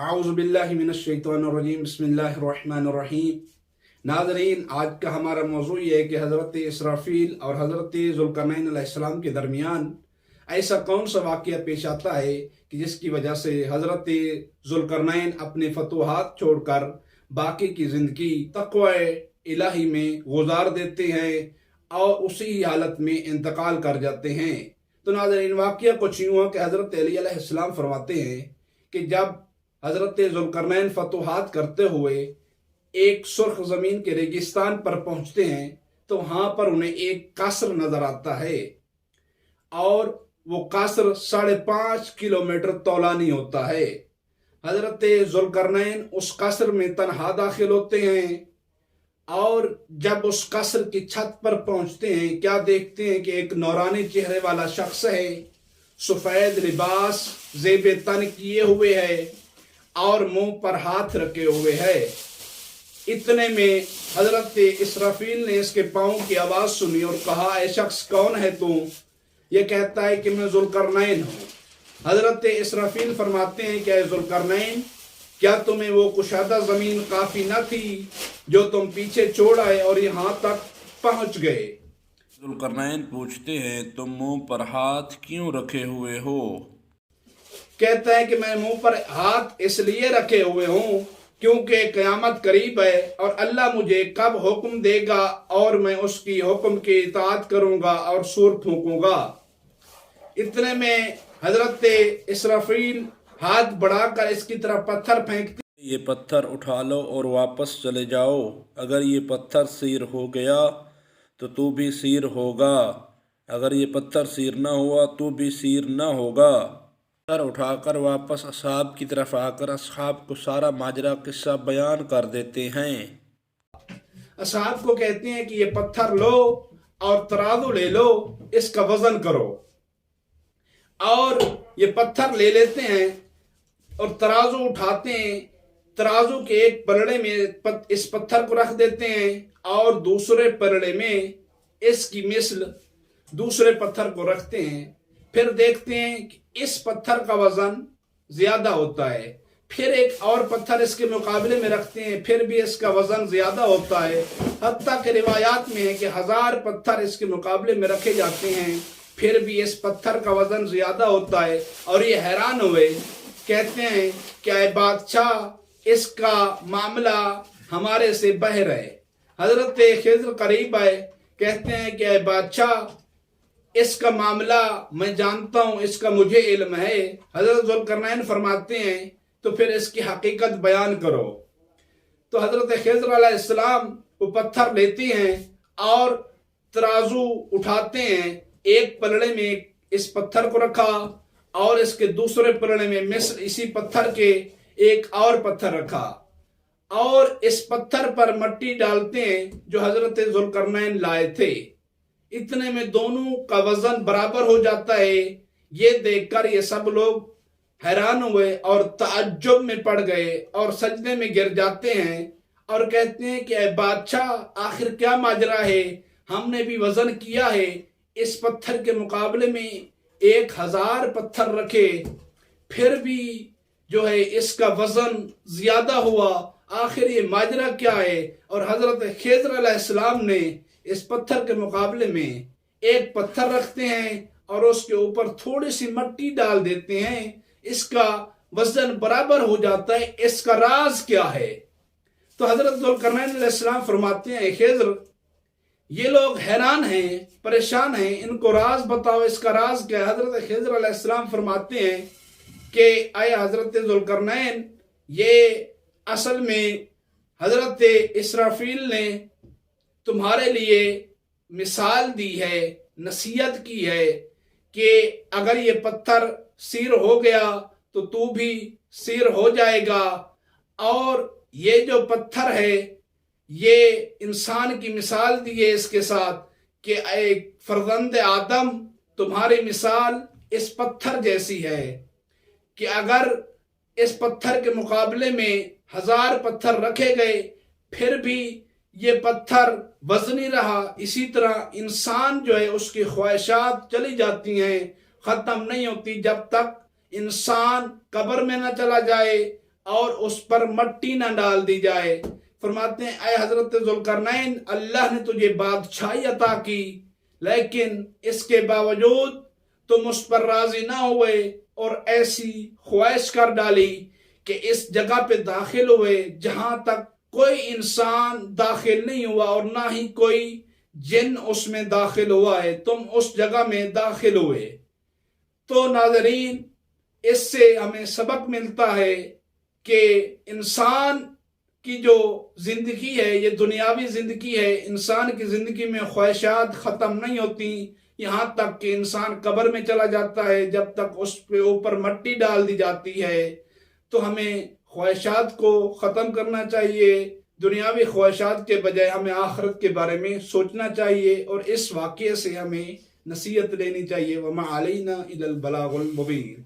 आऊज़ु बिल्लाहि मिनश्शैतानिर्रजीम बिस्मिल्लाहिर्रहमानिर्रहीम। नाज़रीन, आज का हमारा मौजू ये है कि हज़रत इसराफील और हज़रत ज़ुल्करनैन अलैहिस्सलाम के दरमियान ऐसा कौन सा वाक़या पेश आता है कि जिसकी वजह से हज़रत ज़ुल्करनैन अपने फतूहात छोड़कर बाकी की ज़िंदगी तक़वा इलाही में गुजार देते हैं और उसी हालत में इंतकाल कर जाते हैं। तो नाज़रीन, वाक़या कुछ यूँ है कि हज़रत अली अलैहिस्सलाम फरमाते हैं कि जब हज़रत ज़ुल्करनैन फतूहात करते हुए एक सुर्ख ज़मीन के रेगिस्तान पर पहुँचते हैं तो वहाँ पर उन्हें एक कसर नज़र आता है और वो कसर 5.5 किलोमीटर तौलानी होता है। हज़रत ज़ुल्करनैन उस कसर में तन्हा दाखिल होते हैं और जब उस कसर की छत पर पहुँचते हैं क्या देखते हैं कि एक नौरानी चेहरे वाला शख्स है, सफ़ेद लिबास ज़ेब तन किए हुए है और मुंह पर हाथ रखे हुए है। इतने में हजरत इसराफील ने इसके पाँव की आवाज़ सुनी और कहा, ए शख्स कौन है तू? ये कहता है कि मैं ज़ुल्करनैन हूँ। हजरत इसराफील फरमाते हैं कि ज़ुल्करनैन, क्या तुम्हें वो कुशादा ज़मीन काफ़ी न थी जो तुम पीछे छोड़ आए और यहाँ तक पहुँच गए? ज़ुल्करनैन पूछते हैं, तुम मुंह पर हाथ क्यों रखे हुए हो? कहता है कि मैं मुंह पर हाथ इसलिए रखे हुए हूँ क्योंकि क़यामत करीब है और अल्लाह मुझे कब हुक्म देगा और मैं उसकी हुक्म की इताअत करूँगा और सूर फूंकूंगा। इतने में हजरत इसराफील हाथ बढ़ाकर इसकी तरफ पत्थर फेंकते, ये पत्थर उठा लो और वापस चले जाओ। अगर ये पत्थर सीर हो गया तो तू भी सीर होगा, अगर ये पत्थर सीर न हुआ तू भी सीर न होगा। पत्थर उठाकर वापस असहाब की तरफ आकर असहाब को सारा माजरा किस्सा बयान कर देते हैं। असहाब को कहते हैं कि ये पत्थर लो और तराजू ले लो, इसका वजन करो। और ये पत्थर ले लेते हैं और तराजू उठाते हैं, तराजू के एक पलड़े में इस पत्थर को रख देते हैं और दूसरे पलड़े में इसकी मिस्ल दूसरे पत्थर को रखते हैं। फिर देखते हैं कि इस पत्थर का वजन ज्यादा होता है, फिर एक और पत्थर इसके मुकाबले में रखते हैं, फिर भी इसका वजन ज्यादा होता है। हत्ता के रिवायात में है कि 1000 पत्थर इसके मुकाबले में रखे जाते हैं, फिर भी इस पत्थर का वजन ज्यादा होता है। और ये हैरान हुए, कहते हैं क्या बादशाह, इसका मामला हमारे से बाहर है। हजरत खिज़र करीब आए, कहते हैं कि बादशाह, इसका मामला मैं जानता हूँ, इसका मुझे इल्म है। हजरत ज़ुल्करनैन फरमाते हैं तो फिर इसकी हकीकत बयान करो। तो हजरत खिज़र अलैहिस्सलाम वो पत्थर लेते हैं और तराजू उठाते हैं। एक पलड़े में इस पत्थर को रखा और इसके दूसरे पलड़े में मिस्र इसी पत्थर के एक और पत्थर रखा और इस पत्थर पर मिट्टी डालते हैं जो हजरत ज़ुल्करनैन लाए थे। इतने में दोनों का वजन बराबर हो जाता है। ये देखकर ये सब लोग हैरान हुए और ताज्जुब में पड़ गए और सजदे में गिर जाते हैं और कहते हैं कि बादशाह, आखिर क्या माजरा है? हमने भी वजन किया है, इस पत्थर के मुकाबले में 1000 पत्थर रखे, फिर भी जो है इसका वजन ज्यादा हुआ। आखिर ये माजरा क्या है? और हजरत खिज़र अलैहिस्सलाम ने इस पत्थर के मुकाबले में एक पत्थर रखते हैं और उसके ऊपर थोड़ी सी मिट्टी डाल देते हैं, इसका वजन बराबर हो जाता है। इसका राज क्या है? तो हजरत ज़ुल्करनैन अलैहिस्सलाम फरमाते हैं, खिज़र, ये लोग हैरान हैं, परेशान हैं, इनको राज बताओ, इसका राज क्या है? हजरत खिज़र अलैहिस्सलाम फरमाते हैं कि आए हजरत ज़ुल्करनैन, ये असल में हजरत इसराफील ने तुम्हारे लिए मिसाल दी है, नसीहत की है कि अगर ये पत्थर सीर हो गया तो तू भी सीर हो जाएगा। और ये जो पत्थर है ये इंसान की मिसाल दी है इसके साथ कि एक फर्जंद आदम, तुम्हारी मिसाल इस पत्थर जैसी है कि अगर इस पत्थर के मुकाबले में 1000 पत्थर रखे गए फिर भी ये पत्थर वजनी रहा। इसी तरह इंसान जो है उसकी ख्वाहिशात चली जाती हैं, खत्म नहीं होती जब तक इंसान कब्र में न चला जाए اور اس پر مٹی نہ ڈال دی جائے۔ فرماتے ہیں اے حضرت ذوالقرنین، اللہ نے تجھے بادشاہی عطا کی، لیکن اس کے باوجود تم اس پر راضی نہ ہوئے اور ایسی خواہش کر ڈالی کہ اس جگہ پہ داخل ہوئے جہاں تک کوئی انسان داخل نہیں ہوا اور نہ ہی کوئی جن اس میں داخل ہوا ہے، تم اس جگہ میں داخل ہوئے۔ تو ناظرین، اس سے ہمیں سبق ملتا ہے کہ انسان کی جو زندگی ہے یہ دنیاوی زندگی ہے، انسان کی زندگی میں خواہشات ختم نہیں ہوتی یہاں تک کہ انسان قبر میں چلا جاتا ہے، جب تک اس پہ اوپر مٹی ڈال دی جاتی ہے۔ تو ہمیں خواہشات کو ختم کرنا چاہیے، دنیاوی خواہشات کے بجائے ہمیں آخرت کے بارے میں سوچنا چاہیے، اور اس واقعے سے ہمیں نصیحت لینی چاہیے۔ وَمَا عَلَيْنَا إِلَّا الْبَلَاغُ الْمُبِينُ۔